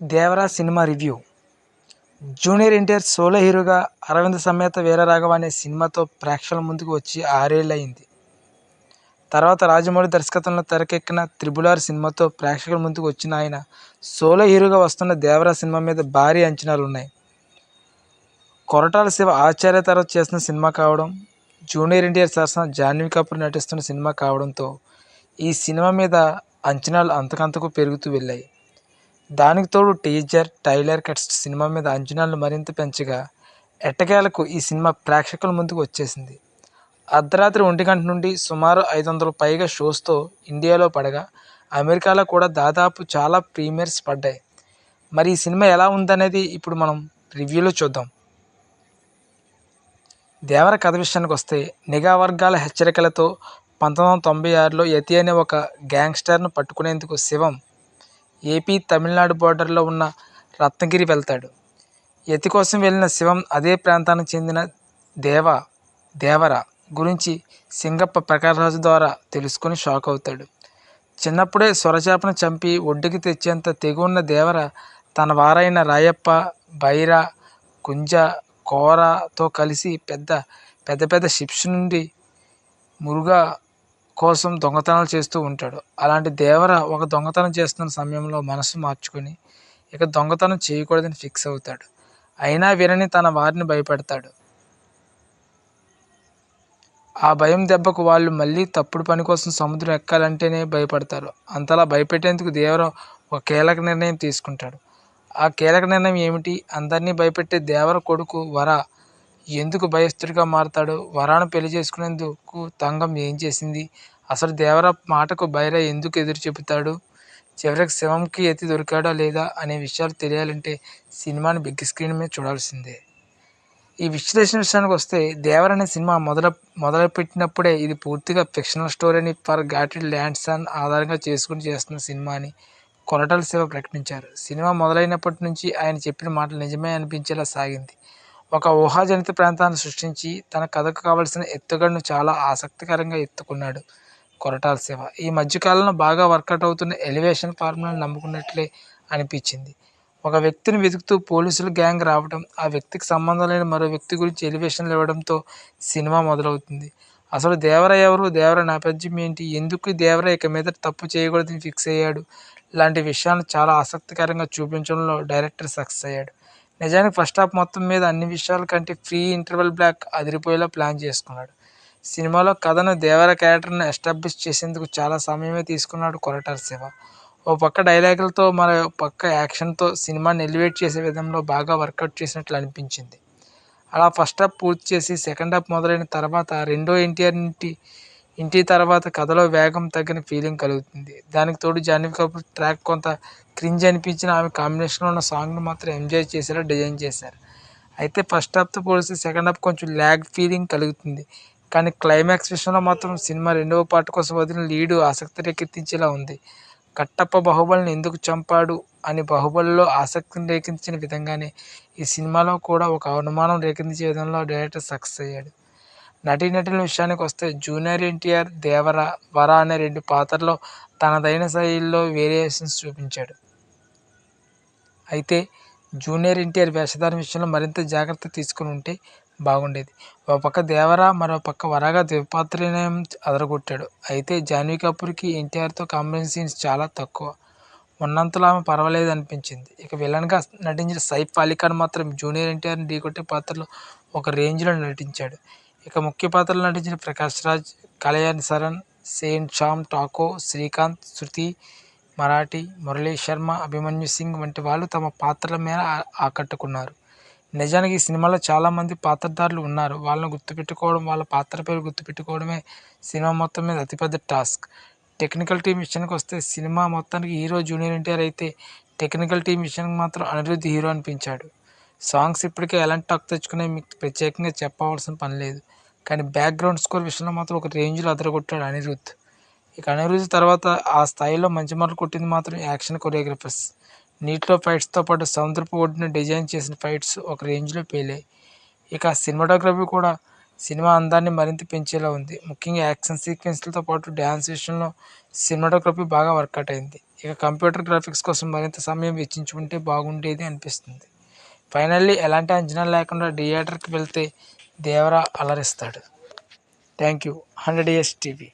Devara cinema review. Junior NTR solo హీరోగా 'అరవింద సమేత వీరరాఘవ' అనే సినిమాతో ప్రేక్షకుల ముందుకు వచ్చి 6 ఏళ్లయింది. తర్వాత రాజమౌళి దర్శకత్వంలో తెరకెక్కిన 'త్రిబుల్ ఆర్' సినిమాతో ప్రేక్షకుల ముందుకు వచ్చిన ఆయన సోలో హీరోగా వస్తున్న దేవరా సినిమా మీద భారీ అంచనాలున్నాయి. కొరటాల శివ ఆచార్య తర్వాత చేస్తున్న సినిమా కావడం, జూనియర్ ఎన్టీఆర్ సరసన జాహ్నవి కపూర్ నటిస్తున్న సినిమా కావడంతో ఈ సినిమా మీద అంచనాలు అంతకంతకు పెరుగుతూ వెళ్ళాయి. దానికి తోడు టీజర్, ట్రైలర్ కట్స్ సినిమా మీద అంచనాలను మరింత పెంచగా ఎట్టకేలకు ఈ సినిమా ప్రేక్షకుల ముందుకు వచ్చేసింది. అర్ధరాత్రి 1 గంట నుండి సుమారు 500 పైగా షోస్తో ఇండియాలో పడగా అమెరికాలో కూడా దాదాపు చాలా ప్రీమియర్స్ పడ్డాయి. మరి ఈ సినిమా ఎలా ఉందనేది ఇప్పుడు మనం రివ్యూలో చూద్దాం. దేవర కథ విషయానికి వస్తే, నిఘా వర్గాల హెచ్చరికలతో 1996లో యతి అనే ఒక గ్యాంగ్స్టర్ను పట్టుకునేందుకు శివం ఏపీ, తమిళనాడు బోర్డర్లో ఉన్న రత్నగిరి వెళ్తాడు. యతి కోసం వెళ్ళిన శివం అదే ప్రాంతానికి చెందిన దేవర గురించి సింగప్ప ప్రకాశరాజు ద్వారా తెలుసుకొని షాక్ అవుతాడు. చిన్నప్పుడే సొరచేపను చంపి ఒడ్డుకి తెచ్చేంత తెగున్న దేవర తన వారైన రాయప్ప, బైరా, కుంజ, కోరతో కలిసి పెద్ద షిప్స్ నుండి మురుగా కోసం దొంగతనాలు చేస్తూ ఉంటాడు. అలాంటి దేవర ఒక దొంగతనం చేస్తున్న సమయంలో మనసు మార్చుకొని ఇక దొంగతనం చేయకూడదని ఫిక్స్ అవుతాడు. అయినా వినని తన వారిని భయపెడతాడు. ఆ భయం దెబ్బకు వాళ్ళు మళ్ళీ తప్పుడు పని కోసం సముద్రం ఎక్కాలంటేనే భయపడతారు. అంతలా భయపెట్టేందుకు దేవర ఒక కీలక నిర్ణయం తీసుకుంటాడు. ఆ కీలక నిర్ణయం ఏమిటి? అందరినీ భయపెట్టే దేవర కొడుకు వర ఎందుకు భయస్థుడిగా మారతాడు? వరాను పెళ్లి చేసుకునేందుకు తంగం ఏం చేసింది? అసలు దేవర మాటకు బైరా ఎందుకు ఎదురు చెబుతాడు? చివరికి శివంకి యతి దొరికాడా లేదా అనే విషయాలు తెలియాలంటే సినిమాని బిగ్ స్క్రీన్ మీద చూడాల్సిందే. ఈ విశ్లేషణ విషయానికి వస్తే, దేవర అనే సినిమా మొదలుపెట్టినప్పుడే ఇది పూర్తిగా ఫిక్షనల్ స్టోరీని ఫర్ గాటెడ్ ల్యాండ్స్ ఆధారంగా చేసుకుని చేస్తున్న సినిమా అని కొరటాల శివ ప్రకటించారు. సినిమా మొదలైనప్పటి నుంచి ఆయన చెప్పిన మాటలు నిజమే అనిపించేలా సాగింది. ఒక ఊహాజనిత ప్రాంతాన్ని సృష్టించి తన కథకు కావలసిన ఎత్తుగడను చాలా ఆసక్తికరంగా ఎత్తుకున్నాడు కొరటాల శివ. ఈ మధ్యకాలంలో బాగా వర్కౌట్ అవుతున్న ఎలివేషన్ ఫార్ములాను నమ్ముకున్నట్లే అనిపించింది. ఒక వ్యక్తిని వెతుకుతూ పోలీసుల గ్యాంగ్ రావడం, ఆ వ్యక్తికి సంబంధం లేని మరో వ్యక్తి గురించి ఎలివేషన్లు ఇవ్వడంతో సినిమా మొదలవుతుంది. అసలు దేవర ఎవరు? దేవర నేపథ్యం ఏంటి? ఎందుకు దేవర ఇక మీద తప్పు చేయకూడదని ఫిక్స్ అయ్యాడు? లాంటి విషయాలను చాలా ఆసక్తికరంగా చూపించడంలో డైరెక్టర్ సక్సెస్ అయ్యాడు. నిజానికి ఫస్ట్ హాఫ్ మొత్తం మీద అన్ని విషయాల కంటే ఫ్రీ ఇంటర్వెల్ బ్లాక్ అదిరిపోయేలా ప్లాన్ చేసుకున్నాడు. సినిమాలో కథను, దేవర క్యారెక్టర్ను ఎస్టాబ్లిష్ చేసేందుకు చాలా సమయమే తీసుకున్నాడు కొరటాల శివ. ఓ పక్క డైలాగులతో, మరో పక్క యాక్షన్తో సినిమాని ఎలివేట్ చేసే విధంలో బాగా వర్కౌట్ చేసినట్లు అనిపించింది. అలా ఫస్ట్ హాఫ్ పూర్తి చేసి సెకండ్ హాఫ్ మొదలైన తర్వాత రెండో ఎన్టీఆర్ ఇంటి తర్వాత కథలో వేగం తగ్గిన ఫీలింగ్ కలుగుతుంది. దానికి తోడు జాహ్నవి కపూర్ ట్రాక్ కొంత క్రింజ్ అనిపించిన ఆమె కాంబినేషన్లో ఉన్న సాంగ్ను మాత్రం ఎంజాయ్ చేసేలా డిజైన్ చేశారు. అయితే ఫస్ట్ హాఫ్తో పోలిస్తే సెకండ్ హాఫ్ కొంచెం ల్యాగ్ ఫీలింగ్ కలుగుతుంది. కానీ క్లైమాక్స్ విషయంలో మాత్రం సినిమా రెండవ పార్ట్ కోసం వదిలిన లీడు ఆసక్తి రేకెత్తించేలా ఉంది. కట్టప్ప బాహుబలిని ఎందుకు చంపాడు అని బాహుబలిలో ఆసక్తిని రేకెత్తించిన విధంగానే ఈ సినిమాలో కూడా ఒక అనుమానం రేకెత్తించే విధంలో డైరెక్టర్ సక్సెస్ అయ్యాడు. నటీనటుల విషయానికి వస్తే, జూనియర్ ఎన్టీఆర్ దేవర, వర అనే 2 పాత్రల్లో తనదైన శైలిలో వేరియేషన్స్ చూపించాడు. అయితే జూనియర్ ఎన్టీఆర్ వేషధారణ విషయంలో మరింత జాగ్రత్త తీసుకుని ఉంటే బాగుండేది. ఓ పక్క దేవర, మరో పక్క వరగా ద్విపాత్రాభినయం అదరగొట్టాడు. అయితే జాహ్నవి కపూర్కి ఎన్టీఆర్తో కాంబినేషన్ సీన్స్ చాలా తక్కువ. ఉన్నంతలో ఆమె పర్వాలేదు అనిపించింది. ఇక విలన్గా నటించిన సైఫ్ అలీఖాన్ మాత్రం జూనియర్ ఎన్టీఆర్ని ఢీకొట్టే పాత్రలో ఒక రేంజ్లో నటించాడు. ఇక ముఖ్య పాత్రలో నటించిన ప్రకాష్ రాజ్, కళ్యాణ్ సరన్, సేన్ శ్యామ్ ఠాకూర్, శ్రీకాంత్, శృతి మరాఠీ, మురళీ శర్మ, అభిమన్యు సింగ్ వంటి వాళ్ళు తమ పాత్రల మేర ఆకట్టుకున్నారు. నిజానికి ఈ సినిమాలో చాలామంది పాత్రధారులు ఉన్నారు. వాళ్ళని గుర్తుపెట్టుకోవడం, వాళ్ళ పాత్ర పేరు గుర్తుపెట్టుకోవడమే సినిమా మొత్తం మీద అతిపెద్ద టాస్క్. టెక్నికల్ టీం విషయానికి వస్తే, సినిమా మొత్తానికి హీరో జూనియర్ ఎన్టీఆర్ అయితే టెక్నికల్ టీం విషయానికి మాత్రం అనిరుద్ధ్ హీరో అనిపించాడు. సాంగ్స్ ఇప్పటికే ఎలాంటి టాక్ తెచ్చుకునే మీకు ప్రత్యేకంగా చెప్పవలసిన పని లేదు. కానీ బ్యాక్గ్రౌండ్ స్కోర్ విషయంలో మాత్రం ఒక రేంజ్లో అదరగొట్టాడు అనిరుద్ధ్. ఇక అనిరుద్ధ్ తర్వాత ఆ స్థాయిలో మంచి మార్కులు కొట్టింది మాత్రం యాక్షన్ కొరియోగ్రఫర్స్. నీటిలో ఫైట్స్తో పాటు సముద్రపు ఒడ్డున డిజైన్ చేసిన ఫైట్స్ ఒక రేంజ్లో పేలాయి. ఇక సినిమాటోగ్రఫీ కూడా సినిమా అందాన్ని మరింత పెంచేలా ఉంది. ముఖ్యంగా యాక్షన్ సీక్వెన్స్లతో పాటు డ్యాన్స్ విషయంలో సినిమాటోగ్రఫీ బాగా వర్కౌట్ అయింది. ఇక కంప్యూటర్ గ్రాఫిక్స్ కోసం మరింత సమయం వెచ్చించుకుంటే బాగుండేది అనిపిస్తుంది. ఫైనల్లీ ఎలాంటి అంచనా లేకుండా థియేటర్కి వెళ్తే దేవరా అలరిస్తాడు. Thank you. 100 years TV.